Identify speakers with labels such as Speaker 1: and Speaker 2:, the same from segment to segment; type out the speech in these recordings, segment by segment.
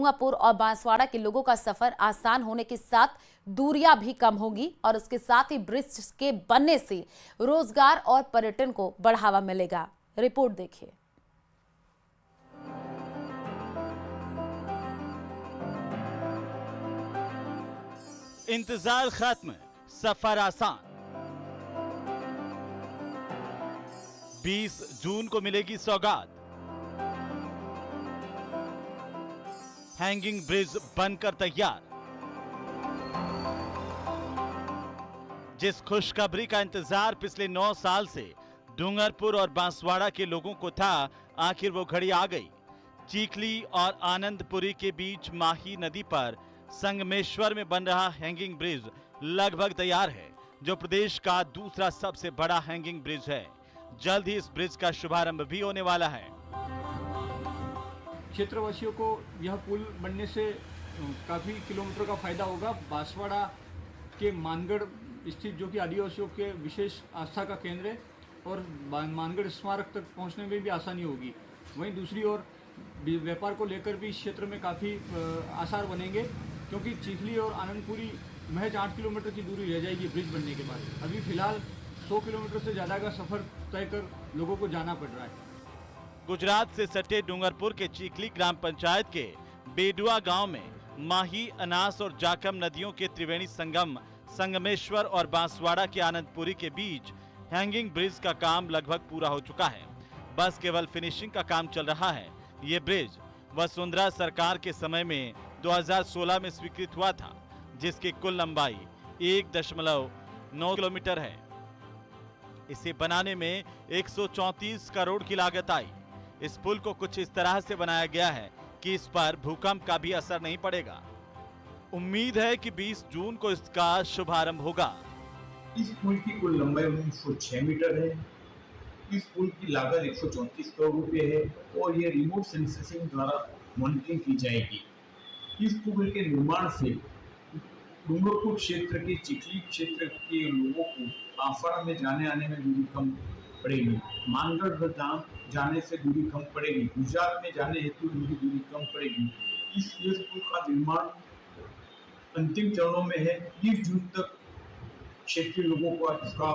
Speaker 1: डूंगरपुर और बांसवाड़ा के लोगों का सफर आसान होने के साथ दूरियां भी कम होगी और उसके साथ ही ब्रिज के बनने से रोजगार और पर्यटन को बढ़ावा मिलेगा। रिपोर्ट देखिए।
Speaker 2: इंतजार खत्म, सफर आसान। 20 जून को मिलेगी सौगात। हैंगिंग ब्रिज बनकर तैयार। जिस खुशखबरी का इंतजार पिछले 9 साल से डूंगरपुर और बांसवाड़ा के लोगों को था, आखिर वो घड़ी आ गई। चीखली और आनंदपुरी के बीच माही नदी पर संगमेश्वर में बन रहा हैंगिंग ब्रिज लगभग तैयार है, जो प्रदेश का दूसरा सबसे बड़ा हैंगिंग ब्रिज है। जल्द ही इस ब्रिज का शुभारंभ भी होने वाला है।
Speaker 3: क्षेत्रवासियों को यह पुल बनने से काफ़ी किलोमीटर का फायदा होगा। बांसवाड़ा के मानगढ़ स्थित, जो कि आदिवासियों के विशेष आस्था का केंद्र है, और मानगढ़ स्मारक तक पहुंचने में भी आसानी होगी। वहीं दूसरी ओर व्यापार को लेकर भी इस क्षेत्र में काफ़ी आसार बनेंगे, क्योंकि चीखली और आनंदपुरी महज 8 किलोमीटर की दूरी रह जाएगी ब्रिज बनने के बाद। अभी फिलहाल 100 किलोमीटर से ज़्यादा का सफ़र तय कर लोगों को जाना पड़ रहा है।
Speaker 2: गुजरात से सटे डूंगरपुर के चीखली ग्राम पंचायत के बेडुआ गांव में माही, अनास और जाकम नदियों के त्रिवेणी संगम संगमेश्वर और बांसवाड़ा के आनंदपुरी के बीच हैंगिंग ब्रिज का काम लगभग पूरा हो चुका है। बस केवल फिनिशिंग का काम चल रहा है। ये ब्रिज वसुंधरा सरकार के समय में 2016 में स्वीकृत हुआ था, जिसकी कुल लंबाई 1.9 किलोमीटर है। इसे बनाने में 134 करोड़ की लागत आई। इस पुल को कुछ इस तरह से बनाया गया है कि इस पर भूकंप का भी असर नहीं पड़ेगा। उम्मीद है कि 20 जून को इसका शुभारंभ होगा।
Speaker 4: इस पुल की कुल लंबाई 106 मीटर है। इस पुल की लागत 134 करोड़ रुपए है और ये रिमोट सेंसिंग द्वारा मॉनिटरिंग की जाएगी। इस पुल के निर्माण से डूंगरपुर क्षेत्र के चिखली क्षेत्र के लोगों को बांसवाड़ा में जाने आने में दूरी कम पड़ेगी, मानगढ़ जाने से दूरी कम पड़ेगी, गुजरात में जाने हेतु दूरी कम पड़ेगी। इस पुल का निर्माण अंतिम चरणों में है। 20 जून तक क्षेत्रीय लोगों को इसका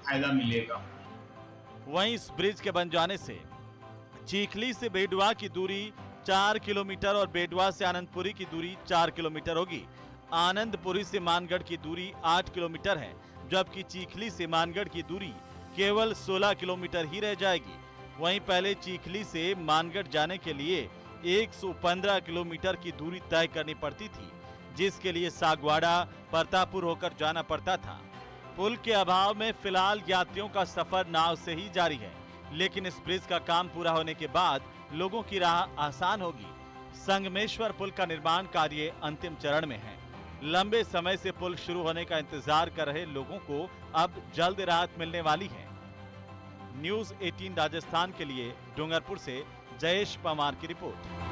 Speaker 4: फायदा मिलेगा।
Speaker 2: वहीं इस ब्रिज के बन जाने से चीखली से बेडुआ की दूरी 4 किलोमीटर और बेडुआ से आनंदपुरी की दूरी 4 किलोमीटर होगी। आनंदपुरी से मानगढ़ की दूरी 8 किलोमीटर है, जबकि चीखली से मानगढ़ की दूरी केवल 16 किलोमीटर ही रह जाएगी। वहीं पहले चीखली से मानगढ़ जाने के लिए 115 किलोमीटर की दूरी तय करनी पड़ती थी, जिसके लिए सागवाड़ा, परतापुर होकर जाना पड़ता था। पुल के अभाव में फिलहाल यात्रियों का सफर नाव से ही जारी है, लेकिन इस ब्रिज का काम पूरा होने के बाद लोगों की राह आसान होगी। संगमेश्वर पुल का निर्माण कार्य अंतिम चरण में है। लंबे समय से पुल शुरू होने का इंतजार कर रहे लोगों को अब जल्द राहत मिलने वाली है। न्यूज़ 18 राजस्थान के लिए डूंगरपुर से जयेश पवार की रिपोर्ट।